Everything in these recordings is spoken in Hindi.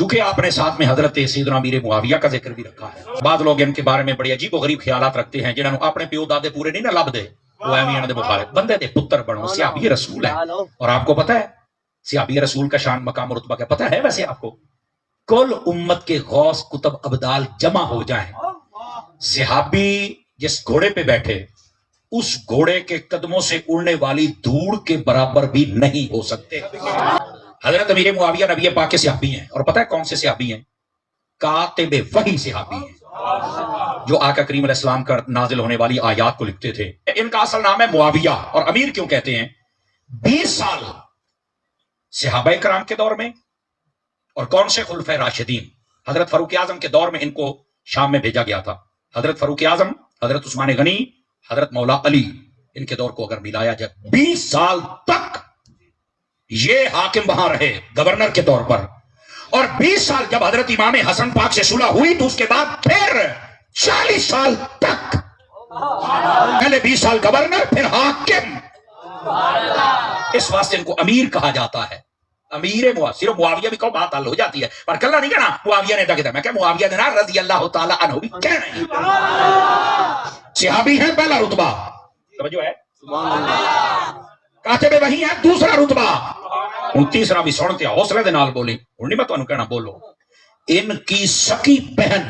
चूंकि आपने साथ में हजरत सैयदना अमीर मुआविया का जिक्र भी रखा है, बाद लोग इनके बारे में बड़े अजीब गरीब ख्यालात रखते हैं जिन्होंने अपने प्यो दादे पूरे नहीं ना लभदे, वो एवं दे मुखालिफ बंदे दे पुत्र बनो, सहाबी रसूल है। और आपको पता है सहाबी रसूल का शान मकाम रुतबा क्या पता है? वैसे आपको कुल उम्मत के गौस कुतुब अब्दाल जमा हो जाएं, सहाबी जिस घोड़े पे बैठे उस घोड़े के कदमों से उड़ने वाली धूड़ के बराबर भी नहीं हो सकते। हजरत अमीर मुआविया नबी पाक के सहाबी हैं, और पता है कौन से सहाबी हैं? कातिब वही सहाबी हैं जो आका करीम अलैहिस्सलाम का नाजिल होने वाली आयात को लिखते थे। इनका असल नाम है मुआविया, और अमीर क्यों कहते हैं? 20 साल सहाबा कराम के दौर में और कौन से खुलफा राशिदीन हजरत फारूक आजम के दौर में इनको शाम में भेजा गया था। हजरत फारूक आजम, हजरत उस्मान गनी, हजरत मौला अली, इनके दौर को अगर मिलाया जाए 20 साल तक ये हाकिम वहां रहे गवर्नर के तौर पर, और 20 साल जब हजरत इमाम हसन पाक से सुलह हुई तो उसके बाद फिर 40 साल तक, पहले 20 साल गवर्नर फिर हाकिम। इस वास्ते इनको अमीर कहा जाता है। अमीर सिर्फ मुआविया भी कहो बात हल हो जाती है, पर कल्ला नहीं कहना मुआविया ने डके था। मैं क्या मुआविया ने ना रज़ी अल्लाह तआला अन्हु भी कहना है। सहाबी है पहला रुतबा, समझो है, कातिब वही है दूसरा रुतबा, तीसरा भी सुनते हौसले दे नाल बोली। हुण नहीं मैं तुहानू कहना बोलो। इनकी सकी बहन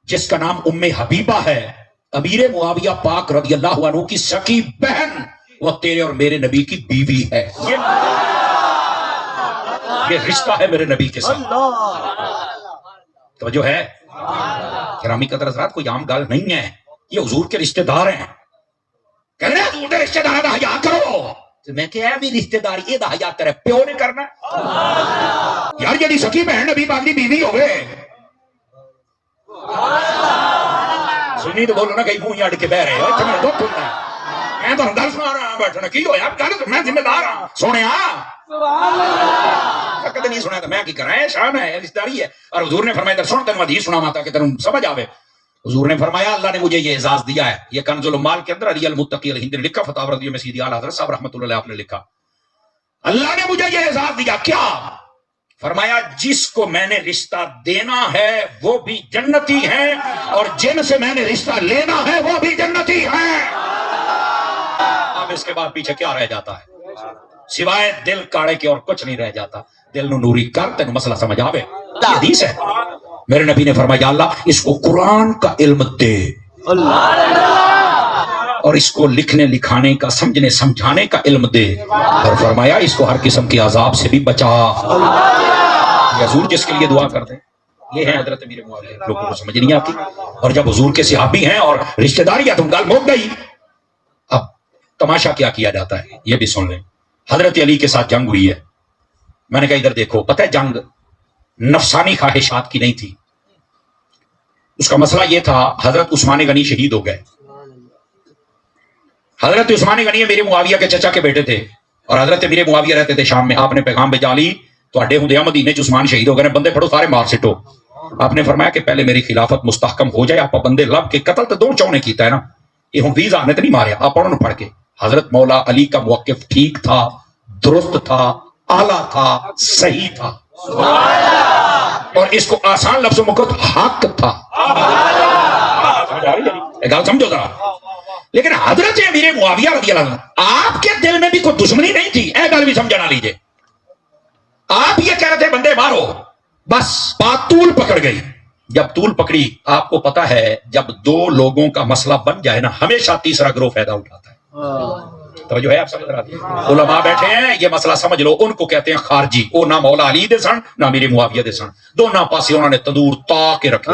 जिसका नाम उम्मे हबीबा है, अमीर मुआविया पाक रज़ी अल्लाह अन्हु की सकी बहन, वो तेरे और मेरे नबी की बीवी है। ये रिश्ता है मेरे नबी के साथ। तो जो है गिरामी कदर हज़रात, कोई आम गल नहीं है, ये हुजूर के रिश्तेदार हैं। कह रहे हुजूर के रिश्तेदार दा हया करो। तो मैं क्या भी रिश्तेदारी ये दा हया तेरे प्यो ने करना यार, यदि सकी बहन नबी पाक दी बीवी होवे, सुनी तो बोलो ना, कहीं मुंह अड़ के बह रहे हो, तुम्हें दुख होता है। मैं तो गल सुना रहा बैठना की होया, गल तो मैं जिम्मेदार हां। सुनिया कदे नहीं सुना तो मैं की करा, शान है, रिश्तेदारी है। और हुजूर ने फरमाया सुन तेन हदीस सुना माता के तेन समझ आवे। हुजूर ने फरमाया अल्लाह ने मुझे ये एजाज दिया है, ये कंजुल माल के अंदर अली अल मुत्तकी अल हिंद ने लिखा, फतावा रज़िया में सीधी आला हज़रत साहब रहमतुल्लाह आपने लिखा, अल्लाह ने मुझे ये एजाज दिया। क्या? फरमाया जिसको मैंने रिश्ता देना है वो भी जन्नती है, और जिनसे मैंने रिश्ता लेना है वो भी जन्नती है। अब इसके बाद पीछे क्या रह जाता है सिवाय दिल काड़े के, और कुछ नहीं रह जाता। दिल नु नूरी कर, तेन मसला समझ आवे। हदीस है, मेरे नबी ने फरमाया अल्लाह इसको कुरान का इल्म दे, और इसको लिखने लिखाने का, समझने समझाने का इल्म दे, और फरमाया इसको हर किस्म के अजाब से भी बचा। हुजूर जिसके लिए दुआ करते हैं ये है हजरत अमीर मुआविया। लोगों को समझ नहीं आती, और जब हुजूर के सहाबी हैं और रिश्तेदारी है तो गल मुक गई। अब तमाशा क्या किया जाता है ये भी सुन लें। हजरत अली के साथ जंग हुई है, मैंने कहा इधर देखो, पता है जंग नफसानी ख्वाहिशात की नहीं थी। उसका मसला यह था, हजरत उस्मान गनी शहीद हो गए। हजरत उस्मान गनी मेरे मुआविया के चचा के बेटे थे, और हजरत मेरे मुआविया रहते थे शाम में। आपने पैगाम भेजा ली तुहाडे हुंदियां मदीने च उस्मान शहीद हो गए, बंदे फड़ो सारे मार सिटो। आपने फरमाया कि पहले मेरी खिलाफत मुस्तहकम हो जाए, आप बंदे लब के कतल तो दो चौने कीता है ना, ये हुण 20 ने तो नहीं मारिया, आप उन्होंने फड़ के। हजरत मौला अली का मौकिफ ठीक था, दुरुस्त था, आला था, सही था, और इसको आसान लफ्जों में हक था। गल समझो जरा। लेकिन हजरत अमीर मुआविया रज़ी अल्लाह अन्हु आपके दिल में भी कोई दुश्मनी नहीं थी, यह गल भी समझना लीजिए। आप ये कह रहे थे बंदे मारो, बस बात तूल पकड़ गई। जब तूल पकड़ी, आपको पता है जब दो लोगों का मसला बन जाए ना, हमेशा तीसरा ग्रोह फायदा उठाता है। तो जो है आप समझ रहे हैं, उलमा बैठे हैं, ये मसला समझ लो, उनको कहते हैं खारजी। वो ना मौला अली दे सन ना मेरे मुआविया दे सन, दोनों पासे उन्होंने तंदूर ता के रखे,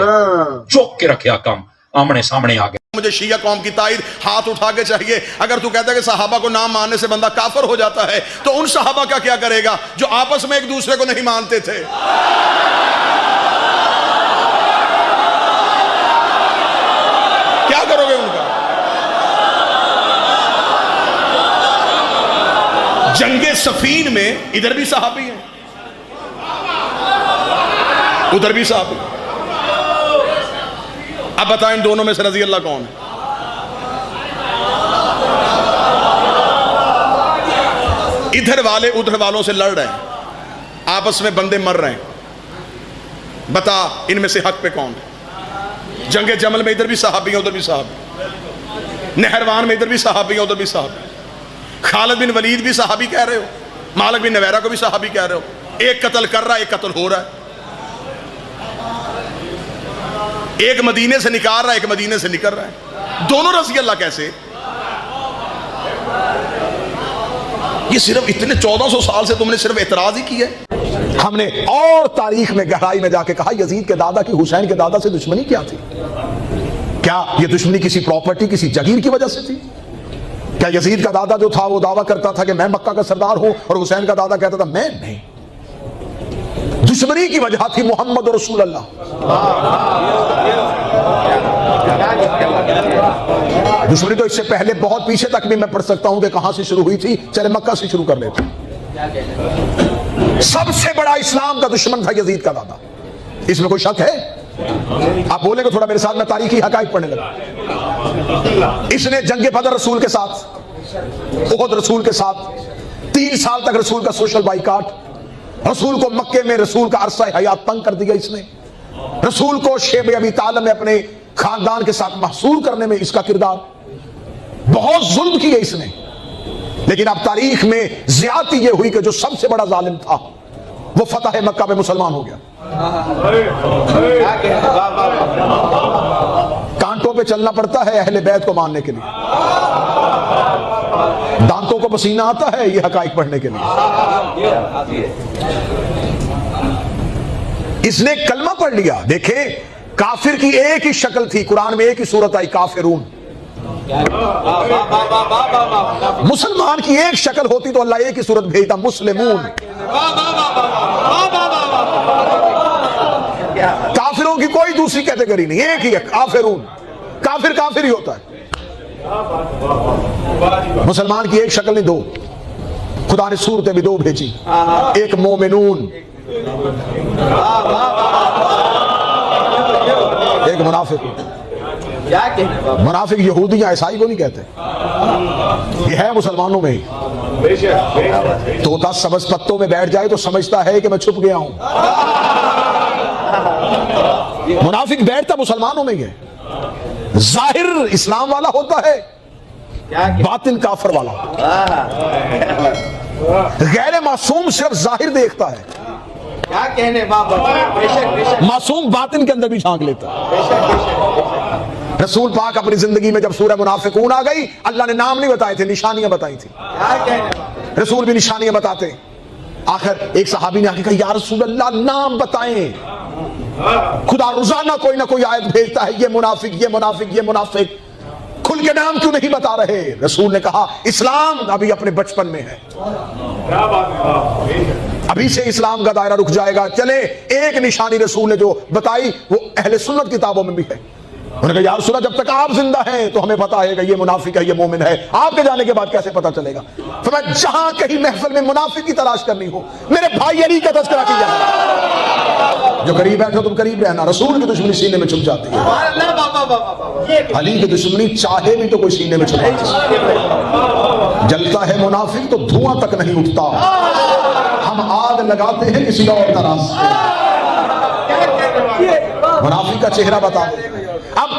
चुक के रखे, काम आमने सामने आ गए। मुझे शिया कौम की ताईद हाथ उठा के चाहिए। अगर तू कहता है कि सहाबा को नाम मानने से बंदा काफिर हो जाता है, तो उन सहाबा का क्या करेगा जो आपस में एक दूसरे को नहीं मानते थे? क्या करोगे उनका? जंगे सफीन में इधर भी सहाबी हैं, उधर भी सहाबी। अब बताएं दोनों में से रजी अल्लाह कौन है? इधर वाले उधर वालों से लड़ रहे हैं, आपस में बंदे मर रहे हैं। बता इनमें से हक पे कौन है। जंगे जमल में इधर भी सहाबी हैं, उधर भी सहाबी, नहरवान में इधर भी सहाबी हैं, उधर भी सहाबी, खालिद बिन वलीद भी सहाबी कह रहे हो, मालिक बिन नवैरा को भी सहाबी कह रहे हो। एक कत्ल कर रहा है, एक कत्ल हो रहा है, एक मदीने से निकाल रहा है, एक मदीने से निकल रहा है, दोनों रज़ी अल्लाह कैसे? ये सिर्फ इतने 1400 साल से तुमने सिर्फ एतराज ही किया है। हमने और तारीख में गहराई में जाके कहा यजीद के दादा की हुसैन के दादा से दुश्मनी क्या थी? क्या ये दुश्मनी किसी प्रॉपर्टी, किसी जगीर की वजह से थी? क्या यजीद का दादा जो था वो दावा करता था कि मैं मक्का का सरदार हूं और हुसैन का दादा कहता था मैं नहीं? दुश्मनी की वजह थी मोहम्मद रसूल अल्लाह। दुश्मनी तो इससे पहले बहुत पीछे तक भी मैं पढ़ सकता हूं कि कहां से शुरू हुई थी। चले मक्का से शुरू कर लेते। सबसे बड़ा इस्लाम का दुश्मन था यजीद का दादा, इसमें कोई शक है? आप बोलेंगे थोड़ा मेरे साथ, मैं तारीखी हकायक पढ़ने लगा। इसने जंगे बदर रसूल के साथ, उहद रसूल के साथ, 3 साल तक रसूल का सोशल बाइकाट, रसूल को मक्के में रसूल का अरसा हयात तंग कर दिया इसने, रसूल को शेब अबी तालिब में अपने खानदान के साथ महसूर करने में इसका किरदार, बहुत जुल्म किए इसने। लेकिन अब तारीख में ज्यादती यह हुई कि जो सबसे बड़ा जालिम था वो फतह मक्का में मुसलमान हो गया। कांटों पे चलना पड़ता है अहले बैत को मानने के लिए, दांतों को पसीना आता है ये हकाइक पढ़ने के लिए। इसने कलमा पढ़ लिया। देखे, काफिर की एक ही शक्ल थी, कुरान में एक ही सूरत आई, काफिरून। मुसलमान की एक शक्ल होती तो अल्लाह एक ही सूरत भेजता, मुस्लिमून। काफिरों की कोई दूसरी कैटेगरी नहीं, एक ही है, काफिरून। काफिर काफिर ही होता है। मुसलमान की एक शक्ल नहीं, दो। खुदा ने सूरतें भी दो भेजी, एक मोमिनून, एक मुनाफिक। मुनाफिक यहूदी या ईसाई को नहीं कहते, ये है मुसलमानों में ही। तोता सब्ज पत्तों में बैठ जाए तो समझता है कि मैं छुप गया हूं। मुनाफिक बैठता मुसलमानों में है। जाहिर इस्लाम वाला होता है, बातिन काफर वाला। गैर मासूम सिर्फ जाहिर देखता है, क्या कहने मासूम बातिन के अंदर भी झांक लेता है। रसूल पाक अपनी जिंदगी में जब सूरह मुनाफिकून आ गई, अल्लाह ने नाम नहीं बताए थे, निशानियां बताई थी। रसूल भी निशानियां बताते। आखिर एक सहाबी ने आके कहा, या रसूल अल्लाह नाम बताएं। खुदा रोजाना कोई ना कोई आयत भेजता है, ये मुनाफिक, ये मुनाफिक, ये मुनाफिक, खुल के नाम क्यों नहीं बता रहे? रसूल ने कहा, इस्लाम अभी अपने बचपन में है, अभी से इस्लाम का दायरा रुक जाएगा। चले, एक निशानी रसूल ने जो बताई वो अहले सुन्नत किताबों में भी है। उन्होंने कहा, या रसूल जब तक आप जिंदा हैं तो हमें पता है कि ये मुनाफिक है, ये मोमिन है, आपके जाने के बाद कैसे पता चलेगा? तो मैं जहां कहीं महफिल में मुनाफिक की तलाश करनी हो, मेरे भाई अली का तज़किरा किया जाए। जो करीब बैठो तुम करीब रहना, रसूल की दुश्मनी सीने में छुप जाती है, अली की दुश्मनी चाहे भी तो कोई सीने में छुपा। जलता है मुनाफिक तो धुआं तक नहीं उठता, हम आग लगाते हैं किसी और तरह से। मुनाफिक का चेहरा बता दो। अब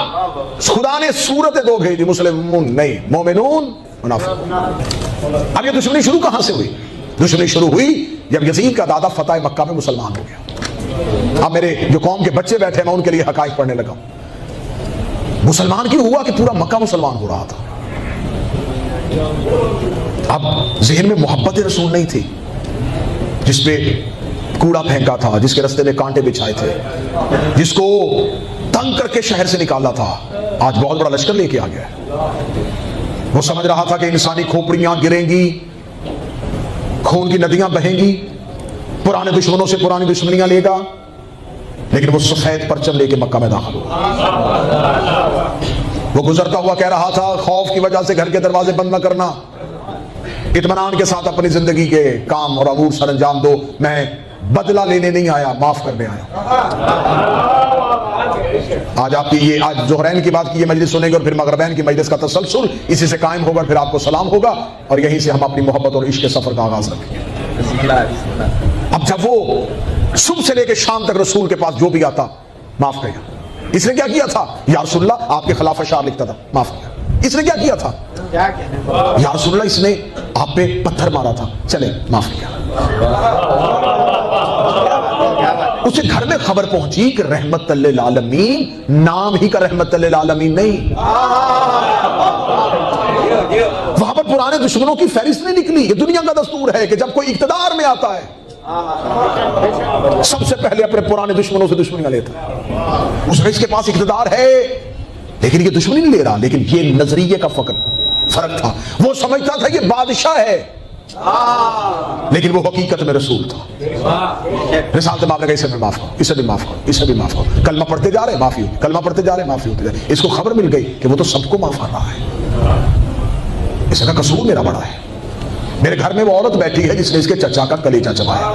खुदा ने सूरतें दो भेजी, मुस्लिमून नहीं, मोमिनून, मुनाफिक। अब ये दुश्मनी शुरू कहां से हुई? दुश्मनी शुरू हुई जब यजीद का दादा फतह मक्का में मुसलमान हो गया। अब मेरे जो कौम के बच्चे बैठे मैं उनके लिए हकायक पढ़ने लगा। मुसलमान क्यों हुआ कि पूरा मक्का मुसलमान हो रहा था? अब ज़हन में मोहब्बत रसूल नहीं थी, जिसपे कूड़ा फेंका था, जिसके रास्ते में कांटे बिछाए थे, जिसको तंग करके शहर से निकाला था, आज बहुत बड़ा लश्कर लेके आ गया। वो समझ रहा था कि इंसानी खोपड़ियां गिरेंगी, खून की नदियां बहेंगी, पुराने दुश्मनों से पुरानी दुश्मनियां लेगा, लेकिन वो सफेद परचम लेके मक्का में दाखिल हुआ। वो गुजरता हुआ कह रहा था, खौफ की वजह से घर के दरवाजे बंद न करना, इत्मीनान के साथ अपनी जिंदगी के काम और अमूर सर अंजाम दो, मैं बदला लेने नहीं आया, माफ करने आया। आज आपकी ये, आज जोहरैन की बात की ये मजलिस सुनेंगे और फिर मगरबैन की मजलिस का तसलसल इसी से कायम होगा, फिर आपको सलाम होगा और यहीं से हम अपनी मोहब्बत और इश्क के सफर का आगाज रखेंगे। अब जब वो सुबह से लेकर शाम तक रसूल के पास जो भी आता माफ किया। इसने क्या किया था? या रसूलल्लाह आपके खिलाफ अशआर लिखता था, माफ किया। इसने क्या किया था? या रसूलल्लाह इसने आप पे पत्थर मारा था, चले माफ किया। उसे घर में खबर पहुंची कि रहमत लिल आलमीन, नाम ही का रहमत लिल आलमीन नहीं, वहां पर पुराने दुश्मनों की फहरिस्त नहीं निकली। ये दुनिया का दस्तूर है कि जब कोई इक्तदार में आता है सबसे पहले अपने पुराने दुश्मनों से दुश्मनियां लेता है। उस रईस के पास इक्तदार है लेकिन ये दुश्मनी नहीं ले रहा, लेकिन ये नजरिए का फर्क था। वो समझता था ये बादशाह है लेकिन वो हकीकत में रसूल था। रिसालत में आपने कहा इसे भी माफ करो, इसे भी माफ करो, इसे भी माफ करो। कलमा पढ़ते जा रहे माफी होती, कलमा पढ़ते जा रहे माफी होती जा रही। इसको खबर मिल गई कि वो तो सबको माफ कर रहा है, इसका कसूर मेरा बड़ा है। मेरे घर में वो औरत बैठी है जिसने इसके चचा का कलेजा चबाया।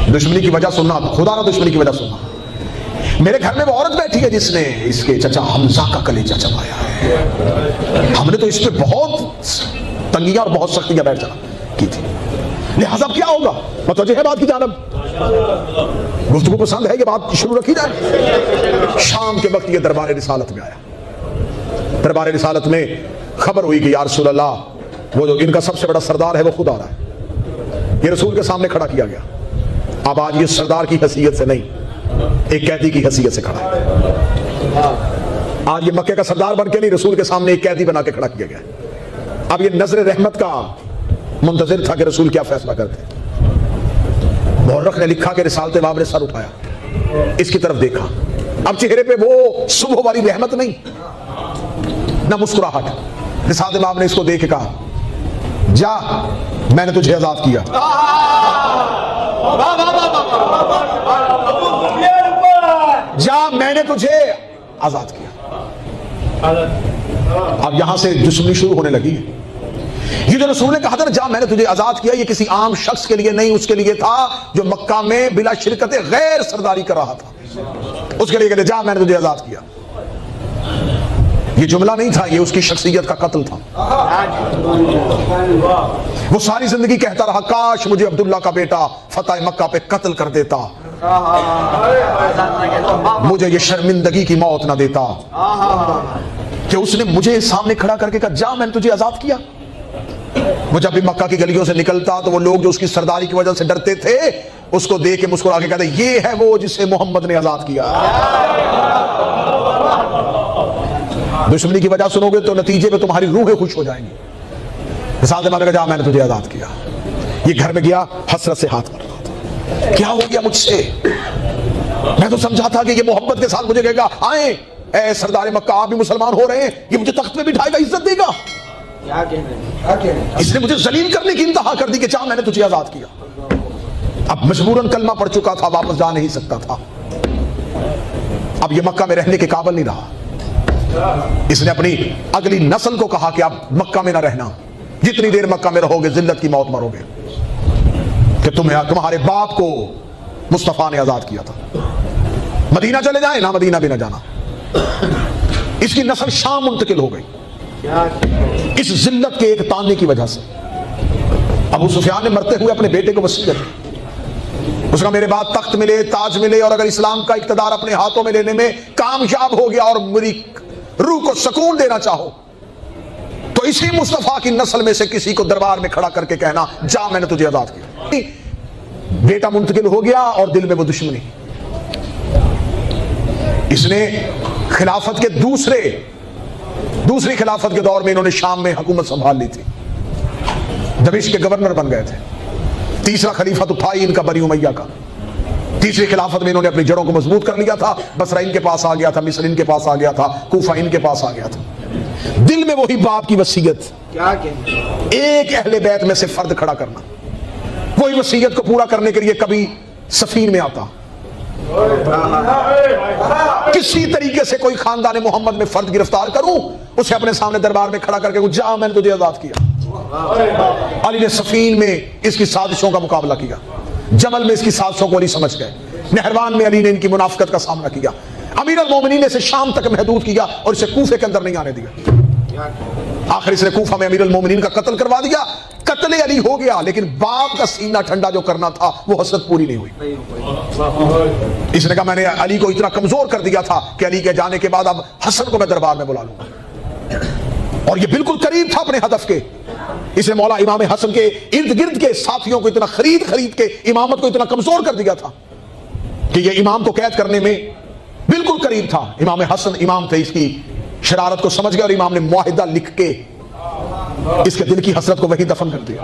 दुश्मनी की वजह सुनना, खुदा ना दुश्मनी की वजह सुनना। मेरे घर में वो औरत बैठी है जिसने इसके चचा हमजा का कलेजा चबाया है। हमने तो इस पे बहुत तंगियां और बहुत सख्तियां बैठ की थी। लिहाजा क्या होगा? मतलब है बात की जानब गुफ्तगू पसंद है, ये बात शुरू रखी जाए। शाम के वक्त ये दरबार रिसालत में आया। दरबार रिसालत में खबर हुई कि या रसूल अल्लाह, वो जो इनका सबसे बड़ा सरदार है वो खुद आ रहा है। ये रसूल के सामने खड़ा किया गया। अब आज ये सरदार की हैसियत से नहीं, एक कैदी की हैसियत से खड़ा है। आज ये मक्के का सरदार बन के नहीं, रसूल के सामने एक कैदी बना के खड़ा किया गया। अब ये नजर रहमत का मुंतजिर था कि रसूल क्या फैसला करते। मुहर्रिख ने लिखा कि रिसालत इमाम ने सर उठाया, इसकी तरफ देखा। अब चेहरे पे वो सुबह वाली रहमत नहीं, ना मुस्कुराहट। रिसालत इमाम ने इसको देख के कहा, जा मैंने तुझे आजाद किया। जा मैंने तुझे आजाद किया। अब यहां से दुश्मनी शुरू होने लगी है। ये जो रसूल ने कहा था ना, जा मैंने तुझे आजाद किया, ये किसी आम शख्स के लिए नहीं, उसके लिए था जो मक्का में बिला शिरकत गैर सरदारी कर रहा था। उसके लिए कहते जा मैंने तुझे आजाद किया। ये जुमला नहीं था, ये उसकी शख्सियत का कत्ल था। वो सारी जिंदगी कहता रहा, काश मुझे अब्दुल्ला का बेटा फतेह मक्का पे कत्ल कर देता, मुझे ये शर्मिंदगी की मौत ना देता। कि उसने मुझे सामने खड़ा करके कहा, जा मैंने तुझे आजाद किया। वो जब भी मक्का की गलियों से निकलता तो वो लोग जो उसकी सरदारी की वजह से डरते थे, उसको देख के मुस्कुरा के कहते, ये है वो जिसे मोहम्मद ने आजाद किया। दुश्मनी की वजह सुनोगे तो नतीजे में तुम्हारी रूहें खुश हो जाएंगी। साथ में कहा, जा मैंने तुझे आजाद किया। ये घर में गया, हसरत से हाथ कर रहा था, क्या हो गया मुझसे? मैं तो समझा था कि ये मोहब्बत के साथ मुझे कहेगा, आए ए सरदार मक्का, आप भी मुसलमान हो रहे हैं, ये मुझे तख्त में बिठाएगा, इज्जत देगा। इसने मुझे जलील करने की इंतहा कर दी कि जा मैंने तुझे आजाद किया। अब मजबूरन कलमा पढ़ चुका था, वापस जा नहीं सकता था। अब ये मक्का में रहने के काबिल नहीं रहा। इसने अपनी अगली नस्ल को कहा कि आप मक्का में ना रहना, जितनी देर मक्का में रहोगे जिल्लत की मौत मरोगे। कि तुम्हारे बाप को मुस्तफा ने आजाद किया था, मदीना चले जाए ना, मदीना भी ना जाना। इसकी नस्ल शाम मुंतकिल हो गई इस जिल्लत के एक ताने की वजह से। अबू सुफियान ने मरते हुए अपने बेटे को वसीयत की, उसका मेरे बाद तख्त मिले, ताज मिले, और अगर इस्लाम का इक्तदार अपने हाथों में लेने में कामयाब हो गया और मेरी रूह को सुकून देना चाहो तो इसी मुस्तफा की नस्ल में से किसी को दरबार में खड़ा करके कहना, जा मैंने तुझे आजाद किया। बेटा मुंतकिल हो गया और दिल में वो दुश्मनी। इसने खिलाफत के दूसरी खिलाफत के दौर में इन्होंने शाम में हुकूमत संभाल ली थी, दमिश्क के गवर्नर बन गए थे। तीसरा खलीफा तो था ही इनका बनी उमैया का। तीसरी खिलाफत में इन्होंने अपनी जड़ों को मजबूत कर लिया था। बसरा इनके पास आ गया था, मिस्र इनके पास आ गया था, कूफा इनके पास आ गया था। दिल में वही बाप की वसीयत, एक अहले बैत में से फर्द खड़ा करना, वही वसीयत को पूरा करने के लिए कभी सफीन में आता, किसी तरीके से कोई खानदान मोहम्मद में फर्द गिरफ्तार करूं, उसे अपने सामने दरबार में खड़ा करके जा मैंने तुझे आजाद किया। अली ने सफीन में इसकी साजिशों का मुकाबला किया, जमल में इसकी साजिशों को अली समझ गए, नहरवान में अली ने इनकी मुनाफिकत का सामना किया, अमीर अल मोमिनीन ने इसे शाम तक महदूद किया और इसे कूफे के अंदर नहीं आने दिया। आखिर इसने कूफा में अमीर अल मोमिनीन का कत्ल करवा दिया। कत्ले अली हो गया, लेकिन बाप का सीना ठंडा जो करना था वो हसरत पूरी नहीं हुई। इसने कहा मैंने अली को इतना कमजोर कर दिया था कि अली के जाने के बाद अब हसन को मैं दरबार में बुला लूंगा, और ये बिल्कुल करीब था अपने हदफ के। इसने मौला इमाम हसन के इर्द गिर्द के साथियों को इतना खरीद के इमामत को इतना कमजोर कर दिया था कि ये इमाम को कैद करने में बिल्कुल करीब था। इमाम हसन इमाम थे, इसकी शरारत को समझ गए और इमाम ने मुआहिदा लिख के इसके दिल की हसरत को वही दफन कर दिया।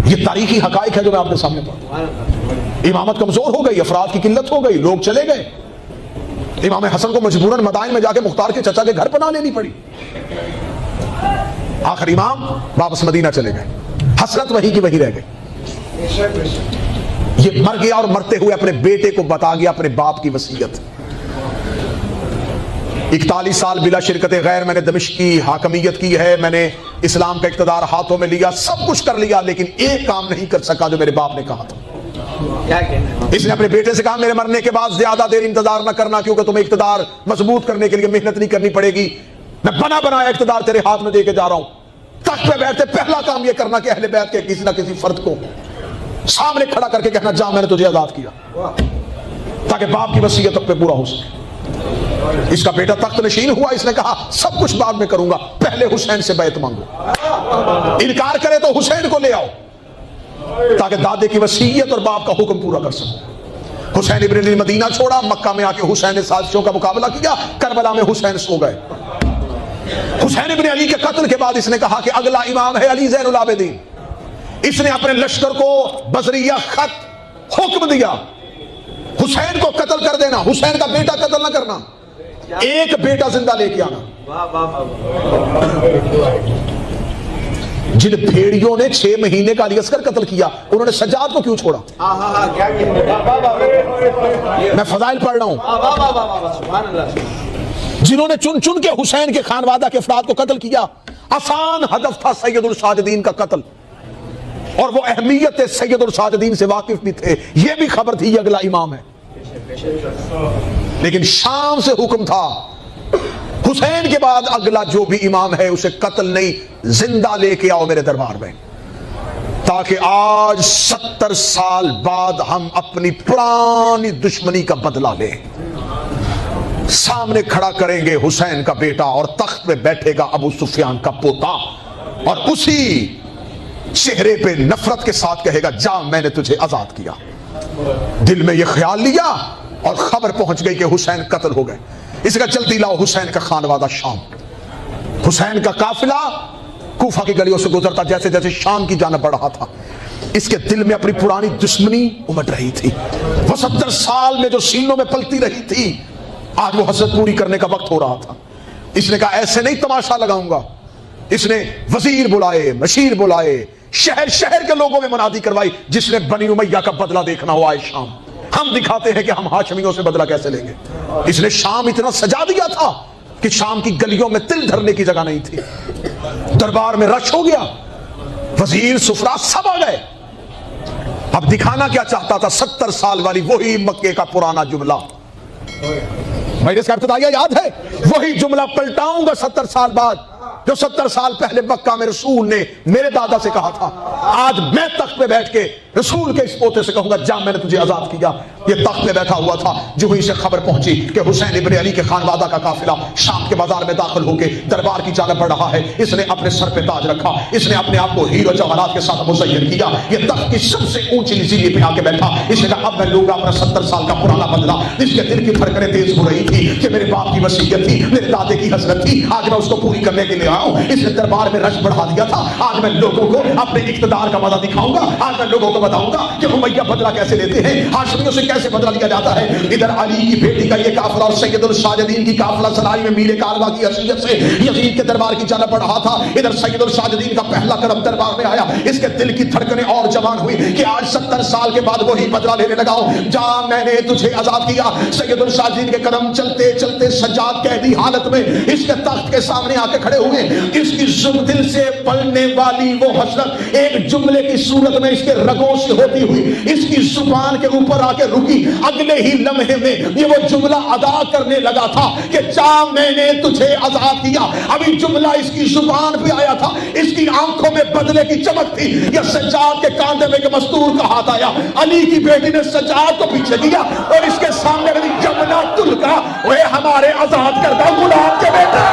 ये तारीखी हकाइक है जो मैं आपके सामने पढ़। इमामत कमजोर हो गई, अफराद की किल्लत हो गई, लोग चले गए। इमाम हसन को मजबूरन मदाइन में जाके मुख्तार के चचा के घर पनाह लेनी पड़ी। आखिर इमाम वापस मदीना चले गए, हसरत वही की वही रह गई। ये मर गया और मरते हुए अपने बेटे को बता गया अपने बाप की वसीयत। 41 साल बिला शिरकत गैर मैंने दमिश्क की हाकमियत की है, मैंने इस्लाम का इक़्तिदार हाथों में लिया, सब कुछ कर लिया, लेकिन एक काम नहीं कर सका जो मेरे बाप ने कहा था। इसने अपने बेटे से कहा मेरे मरने के बाद ज्यादा देर इंतजार न करना, क्योंकि तुम्हें इक़्तिदार मजबूत करने के लिए मेहनत नहीं करनी पड़ेगी। मैं बना बनाया इक़्तिदार तेरे हाथ में देके जा रहा हूं। तख्त पे बैठते पहला काम यह करना कि अहले बैत के किसी ना किसी फर्द को सामने खड़ा करके कहना जा मैंने तुझे आजाद किया, ताकि बाप की वसीयत तक पे पूरा हो सके। इसका बेटा तख्त नशीन हुआ, इसने कहा सब कुछ बाद में करूंगा, पहले हुसैन से बैत मांगो, इनकार करे तो हुसैन को ले आओ, ताकि दादे की वसीयत और बाप का हुक्म पूरा कर सको। हुसैन इब्न अली मदीना छोड़ा, मक्का में आके हुसैन ने साजिशों का मुकाबला किया, करबला में हुसैन सो गए। हुसैन इब्न अली के कत्ल के बाद इसने कहा कि अगला इमाम है अली ज़ैनुल आबिदीन। इसने अपने लश्कर को बजरिया खत हुक्म दिया हुसैन को कत्ल कर देना, हुसैन का बेटा कत्ल ना करना, एक बेटा जिंदा लेके आना। जिन भेड़ियों ने 6 महीने का अली असगर कत्ल किया, उन्होंने सज्जाद को क्यों छोड़ा? मैं फजाइल पढ़ रहा हूं। जिन्होंने चुन चुन के हुसैन के खानवादा के अफराद को कत्ल किया, आसान हदफ था सैयदुल साजिदीन का कत्ल, और वो अहमियत सैयदुल साजिदीन से वाकिफ भी थे, ये भी खबर थी ये अगला इमाम है। लेकिन शाम से हुक्म था हुसैन के बाद अगला जो भी इमाम है उसे कत्ल नहीं, जिंदा लेके आओ मेरे दरबार में, ताकि आज 70 साल बाद हम अपनी पुरानी दुश्मनी का बदला लें। सामने खड़ा करेंगे हुसैन का बेटा और तख्त पे बैठेगा अबू सुफियान का पोता, और उसी चेहरे पे नफरत के साथ कहेगा जा मैंने तुझे आजाद किया। दिल में यह ख्याल लिया और खबर पहुंच गई कि हुसैन कत्ल हो गए। इसका जल्दी लाओ हुसैन का खानवादा शाम। हुसैन का काफिला कूफा की गलियों से गुजरता जैसे जैसे शाम की जानिब बढ़ रहा था। इसके दिल में अपनी पुरानी दुश्मनी उमड़ रही थी। वो 70 साल में जो सीनों में पलती रही थी, आज वो हसरत पूरी करने का वक्त हो रहा था। इसने कहा ऐसे नहीं तमाशा लगाऊंगा। इसने वजीर बुलाए, मशीर बुलाए, शहर शहर के लोगों में मुनादी करवाई, जिसने बनी उमैया का बदला देखना हो आए शाम, हम दिखाते हैं कि हम हाशमियों से बदला कैसे लेंगे। इसने शाम इतना सजा दिया था कि शाम की गलियों में तिल धरने की जगह नहीं थी। दरबार में रश हो गया, वजीर सुफरा सब आ गए। अब दिखाना क्या चाहता था? 70 साल वाली वही मक्के का पुराना जुमला, मेरे इसका इब्तिदाइया याद है, वही जुमला पलटाऊंगा 70 साल बाद, जो 70 साल पहले मक्का में रसूल ने मेरे दादा से कहा था। आज मैं तख्त पे बैठ के रसूल के इस पोते से कहूंगा जा मैंने तुझे आजाद किया। ये तख्त पे बैठा हुआ था, जो ही से खबर पहुंची कि हुसैन इब्न अली के खानवादा का काफिला शाम के बाजार में दाखिल होकर दरबार की जानिब बढ़ रहा है। इसने अपने सर पे ताज रखा, इसने अपने आप को हीरो जवाहरात के साथ मुज़य्यन किया। ये तख्त की सबसे ऊंची निजीली पे आके बैठा। इसने कहा अब मैं लूंगा अपना 70 साल का पुराना बदला। इसके दिल की धड़कनें तेज हो रही थी कि मेरे बाप की वसीयत थी, मेरे दादे की हसरत थी, आज मैं उसको पूरी करने के लिए आया हूं। इसने दरबार में रश बढ़ा दिया था। आज मैं लोगों को अपने इख्तिदार का मजा दिखाऊंगा। आज मैं लोगों को बताऊंगा कि उमैया बदला कैसे लेते हैं, हाशमियों से कैसे बदला लिया जाता है। इधर अली की बेटी का ये काफिला और सैयदुल साजिदीन की काफिला सराय में मीरे कारवा की हसीयत से यजीद के दरबार की जानिब बढ़ रहा था। इधर सैयदुल साजिदीन का पहला कदम दरबार में आया। इसके दिल की धड़कनें और जवान हुई कि आज 70 साल के बाद वही बदला लेने लगा हूं। जा मैंने तुझे आजाद किया। सैयदुल साजिदीन के कदम चलते चलते सज्जाद कैदी हालत में इसके तख्त के सामने आके खड़े हुए। है। इसकी जुब्दिल से पलने वाली वो हसरत एक जुमले की सूरत में इसके रगों से होती हुई इसकी जुबान के ऊपर आके रुकी। अगले ही लम्हे में ये वो जुमला अदा करने लगा था कि चा मैंने तुझे आजाद किया। अभी जुमला इसकी जुबान पे आया था, इसकी आंखों में बदले की चमक थी। यह सज्जाद के कांधे में के मस्तूर का हाथ आया। अली की बेटी ने सज्जाद को पीछे किया और इसके सामने कही जमुना तुल का, वे हमारे आजाद करदा गुलाम के बेटा।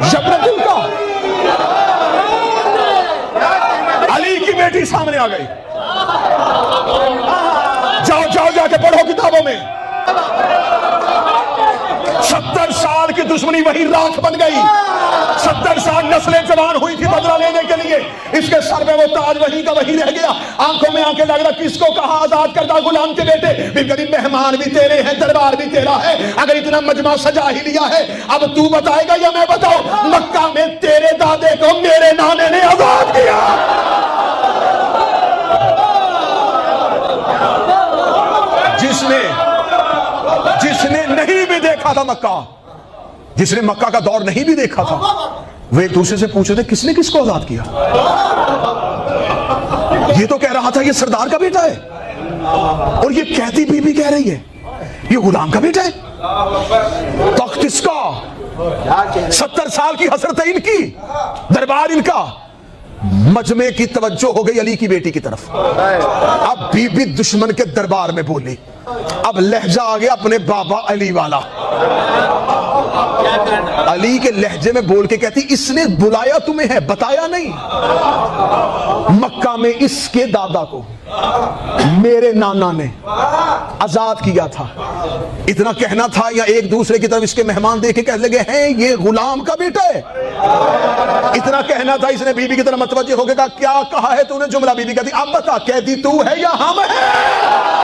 जबरदुल का अली की बेटी सामने आ गई। जाओ जाओ जाके पढ़ो किताबों में। 70 साल की दुश्मनी वही राख बन गई। 70 साल नस्लें जवान हुई थी बदला लेने के लिए। इसके सर में वो ताज वही का वही रह गया। आंखों में आंखें लग रहा, किसको कहा आजाद करदा गुलाम के बेटे। फिर कभी मेहमान भी तेरे हैं, दरबार भी तेरा है। अगर इतना मजमा सजा ही लिया है, अब तू बताएगा या मैं बताऊं? मक्का में तेरे दादे को मेरे नाने ने आजाद किया। जिसने नहीं भी देखा था मक्का, जिसने मक्का का दौर नहीं भी देखा था, वो एक दूसरे से पूछ रहे थे किसने किसको आजाद किया। ये तो कह रहा था ये सरदार का बेटा है, और ये कहती बीबी कह रही है ये गुलाम का बेटा है। तख्त इसका, 70 साल की हसरत है इनकी, दरबार इनका। मजमे की तवज्जो हो गई अली की बेटी की तरफ। अब बीबी दुश्मन के दरबार में बोली। अब लहजा आ गया अपने बाबा अली वाला। अली के लहजे में बोल के कहती इसने बुलाया तुम्हें है, बताया नहीं। मक्का में इसके दादा को मेरे नाना ने आजाद किया था। इतना कहना था या एक दूसरे की तरफ इसके मेहमान देख के कहने लगे हैं ये गुलाम का बेटा है। इतना कहना था, इसने बीबी की तरफ मतवज्जे होकर कहा क्या कहा है तूने जुमला। बीबी कहती अब बता, कहती तू है या हम है।